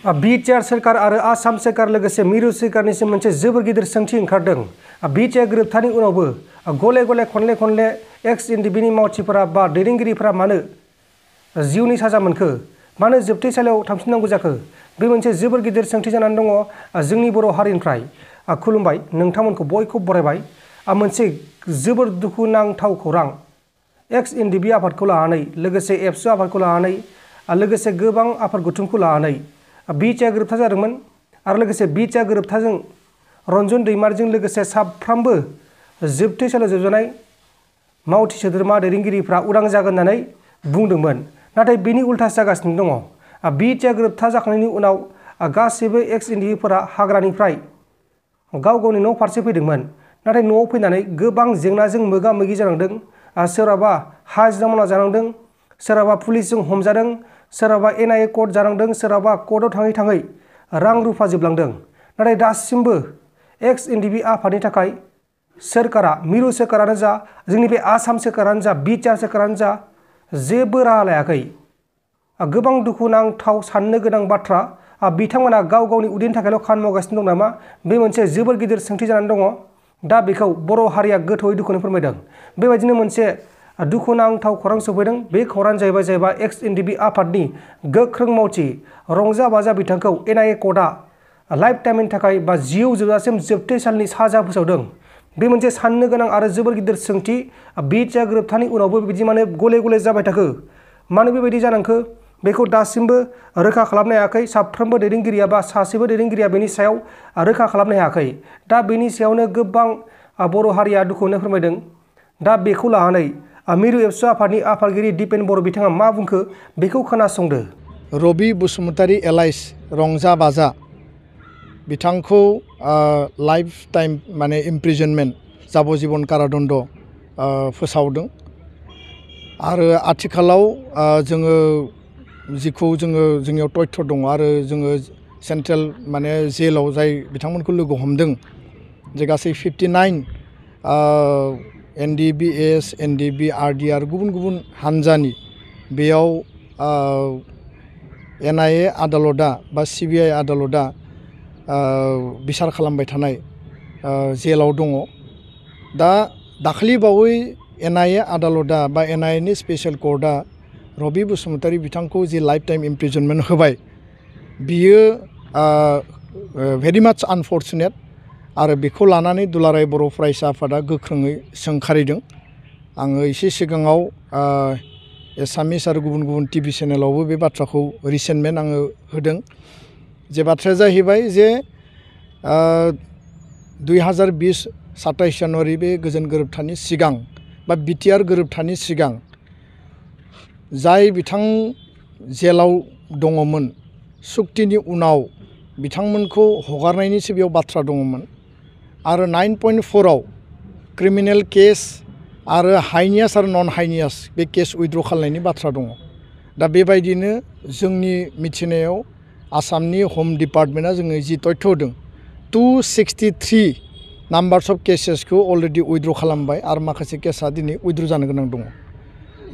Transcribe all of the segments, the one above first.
BTR सरकार आरो आसाम सरकार लोगोसे मिरु सरकारनिसिम मोनसे जोबोर गिदिर सोंथि ओंखारदों। बिटिआर गोरोबथानि उनावबो गले गले खनले एक्स एनडिएफबिनि मावथिफोरा बा दैदेनगिरिफोरा मानो जिउनि साजा मोनखो, मानो जोबथेसालियाव थांफिननांगौ जाखो, बे मोनसे जोबोर गिदिर सोंथि जानानै दङ जोंनि बर' हारिनिफ्राय। खुलुमबाय, नोंथांमोनखौ बयखौ बरायबाय। मोनसे जोबोर दुखुनांथाव खौरां एक्स एनडिएफबि आफादखौ लानानै लोगोसे एबसु आफादखौ लानानै लोगोसे गोबां आफाद गौथुमखौ लानानै बिटिआर गोरोबथा जादोंमोन आरो लोगोसे बिटिआर गोरोबथाजों रन्जन दैमारिजों लोगोसे साफ्रोमबो जोबथेसालियाव जोबजानाय मावथि सोद्रोमा दैदेनगिरिफ्रा उदां जागोन होननानै बुंदोंमोन। नाथाय बेनि उल्थासो जागासिनो दङ। बिटिआर गोरोबथा जाखांनायनि उनाव गासैबो एक्स एनडिएफबिफोरा हाग्रानिफ्राय गाव गावनि न' फारसे फैदोंमोन। नाथाय न'आव फैनानै गोबां जेंनाजों मोगा मोगि जानांदों। सोरहाबा हाजिरा मावना जानांदों, सोरहाबा पुलिसजों हमजादों, सोरहाबा NIA कर्ट जानांदों, सोरहाबा कर्टआव थाङै थाङै रां रुफा जोबलांदों। नाथाय दासिमबो एक्स एनडिएफबि आफादनि थाखाय सोरखारा, मिरु सोरखारानो जा, जोंनि बे आसाम सोरखारानो जा, बिटिआर सोरखारानो जा, जेबो राहा लायाखै। गोबां दुखुनांथाव साननो गोनां बाथ्रा। बिथांमोना गाव गावनि उदैनि थाखायल' खामानि मावगासिनो दं नामा? बे मोनसे जोबोर गिदिर सोंथि जानानै दङ। दा बेखौ बर' हारिया गोथौयै दुखुनि फोरमायदों। बेबायदिनो मोनसे दुखुनांथाव खौरां सफैदों। बे खौराङानो जाहैबाय एक्स एनडिएफबि आफादनि गोख्रों मावथि रंजाबाजा बिथांखौ NIA कर्टआ लाइफ टाइमनि थाखाय बा जिउ जोबजासिम जोबथेसालिनि साजा फोसावदों। बे मोनसे साननो गोनां आरो जोबोर गिदिर सोंथि। बिटिआर गोरोबथानि उनावबो बेबायदि मानो गले गले जाबाय थाखो, मानो बेबायदि जानांखो, बेखौ दासिमबो रोखा खालामनो हायाखै। साफ्रोमबो दैदेनगिरिया बा सासेबो दैदेनगिरिया बेनि सायाव रोखा खालामनो हायाखै। दा बेनि सायावनो गोबां बर' हारिया दुखुखौनो फोरमायदों। दा बेखौ लानानै मिरु एबसु आफादनि आफादगिरि दिपेन बर' बिथाङा मा बुंखो बेखौ खोनासंदो। रबि बसुमतारी एलाइस रंजाबाजा बिथांखौ लाइफ टाइम माने इमप्रिजनमेन्ट जाबजीबन कारादण्ड फोसावदों। आरो आथिखालाव जोङो जिखौ जोंनियाव तथ्य दङ आरो जोङो सेन्ट्रेल माने जेलाव जाय बिथांमोनखौ लोगो हमदों जे गासै 59 NDFBS, NDFB, RDR गुबुन गुबुन हान्जानि बेयाव NIA आदालतआ बा CBI आदालतआ बिसार खालामबाय थानाय जेलाव दङ। दा दाखालि बावै NIA आदालतआ बा NIA नि स्पेसियेल कर्टआ रबि बसुमतारी बिथांखौ जि लाइफ टाइम इमप्रिजनमेन्ट होबाय, बियो भेरि माच आनफर्चुनेट। आरो बेखौ लानानै दुलाराय बर' फरायसा आफादा गोख्रोङै सोंखारिदों। आङो एसे सिगाङाव एसामिस आरो गुबुन गुबुन TV चेनेलावबो बे बाथ्राखौ रिसेन्टमेन्ट आङो होदों। जे बाथ्राया जाहैबाय जे 2020 27 जानुवारि बे गोजोन गोरोबथानि सिगां बा बिटिआर गोरोबथानि सिगां जाय बिथां जेलाव दङमोन, सुक्तिनि उनाव बिथांमोनखौ हगारनायनिसो बेयाव बाथ्रा दङमोन। आरो 9.4 आव क्रिमिनेल केस आरो हाइनियास आरो नन हाइनियास बे केस उइथड्र खालामनायनि बाथ्रा दङ। दा बेबायदिनो जोंनि मिथिनायाव आसामनि हम डिपार्टमेन्टआ जोङो जि तथ्य होदों 263 नाम्बार्स अफ केसेसखौ अलरेडि उइथड्र खालामबाय आरो माखासे केसा दिनै उइथड्र जानो गोनां दङ।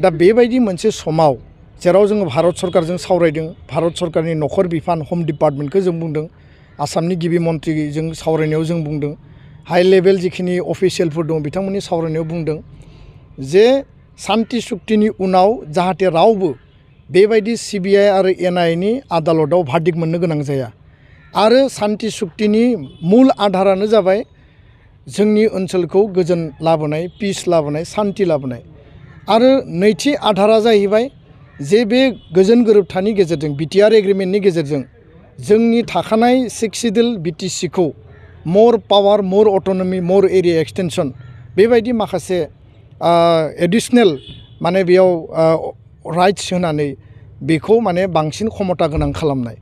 दा बेबायदि मोनसे समाव जेराव जोङो भारत सरकारजों सावरायदों, भारत सरकारनि नखर बिफान हम डिपार्टमेन्टखौ जों बुंदों, आसामनि गिबि मन्थ्रिजों सावरायनायाव जों बुंदों, हाई लेभेल जिखिनि अफिसियेलफोर दं बिथांमोननि सावरायनायाव बुंदों जे सान्ति सुक्तिनि उनाव जाहाथे रावबो बेबायदि CBI आरो NIA नि आदालतआव भार्डिक्ट मोननो गोनां जाया। आरो सान्ति सुक्तिनि मुल आधारानो जाबाय जोंनि ओनसोलखौ गोजोन लाबोनाय, पिस लाबोनाय, सान्ति लाबोनाय। आरो नैथि आधारा जाहैबाय जे बे गोजोन गोरोबथानि गेजेरजों बिटिआर एग्रिमेन्टनि गेजेरजों जोंनि थाखानाय 6 सिडिउल BTC-खौ मोर पावार, मोर अट'नमि, मोर एरिया एक्सटेनसन बेबायदि माखासे एडिशनेल माने बेयाव राइट्स होनानै बेखौ माने बांसिन क्षमता गोनां खालामनाय।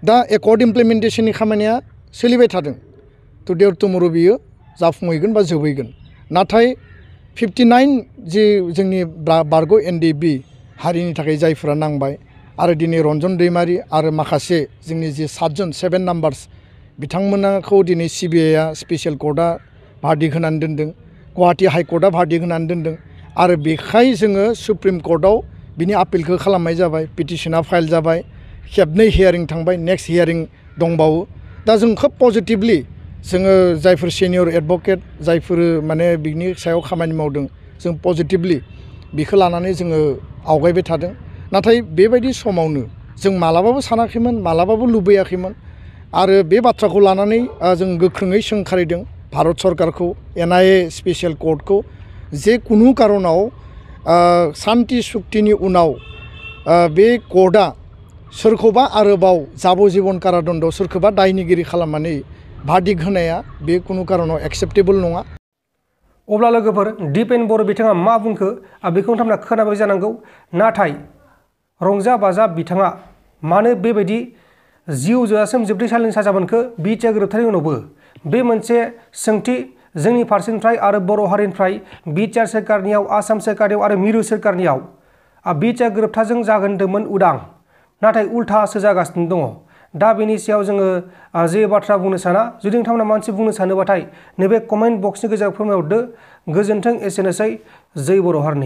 दा एकर्ड इमप्लिमेन्टेसननि खामानिया सोलिबाय थादों। टुडे अर टुमर' बियो जाफुंहैगोन बा जोबहैगोन। नाथाय 59 जि जोंनि बारग' NDFB हारिनि थाखाय जायफोरा नांबाय आरो दिनै रन्जन दैमारि आरो माखासे जोंनि जि 7 नाम्बार्स बिथांमोनखौ दिनै CBIआ स्पेसियेल कर्टआ भार्डिक्ट होनानै दोनदों, गुवाहाटी हाइकर्टआ भार्डिक्ट होनानै दोनदों। आरो बेखाय जोङो सुप्रिम कर्टआव बिनि आपिलखौ खालामनाय जाबाय, पिटिसना फाइल जाबाय, खेबनै हियारिं थांबाय नेक्स्ट हियारिं दंबावो दा जों खोब पजिटिभलि जोङो जायफोर सिनियर एडभकेट जायफोर माने बिनि सायाव खामानि मावदों जों पजिटिभलि बिखौ लानानै जोङो आवगायबाय थादों नाथाय बेबायदि समावनो जों मालाबाबो सानाखैमोन मालाबाबो लुबैयाखैमोन आरो बे बाथ्राखौ लानानै जों गोख्रोङै सोंखारिदों भारत सरकारखौ NIA स्पेसियेल कर्टखौ जे कुनु कारनाव शान्ति सुक्तिनि उनाव बे कर्टआ सोरखौबा आरोबाव जाबजीबन कारादण्ड सोरखौबा दायनिगिरि खालामनानै भार्डिक्ट होनाया बे कुनु कारनाव एक्सेप्टेबल नङा। अब्ला लोगोफोर दिपेन बर' बिथाङा मा बुंखो बेखौ नोंथांमोना खोनाबाय जानांगौ नाथाय रंजाबाजा बिथाङा मानो बेबायदि जिउ जोजासिम जोबथेसालिनि साजा मोनखो बिटिआर गोरोबथानि उनावबो बे मोनसे सोंथि जोंनि फारसेनिफ्राय आरो बर' हारिनिफ्राय बिटिआर सोरखारनियाव आसाम सोरखारनियाव आरो मिरु सोरखारनियाव बिटिआर गोरोबथाजों जागोन होनदोंमोन उदां नाथाय उल्थासो जागासिनो दङ दा बेनि सायाव जोङो जे बाथ्रा बुंनो साना जुदि नोंथांमोना मानसि बुंनो सानोबाथाय नैबे कमेन्ट बक्सनि गेजेराव फोरमायहरदो गोजोन्थों एसेनोसै जै बर' हारिनि।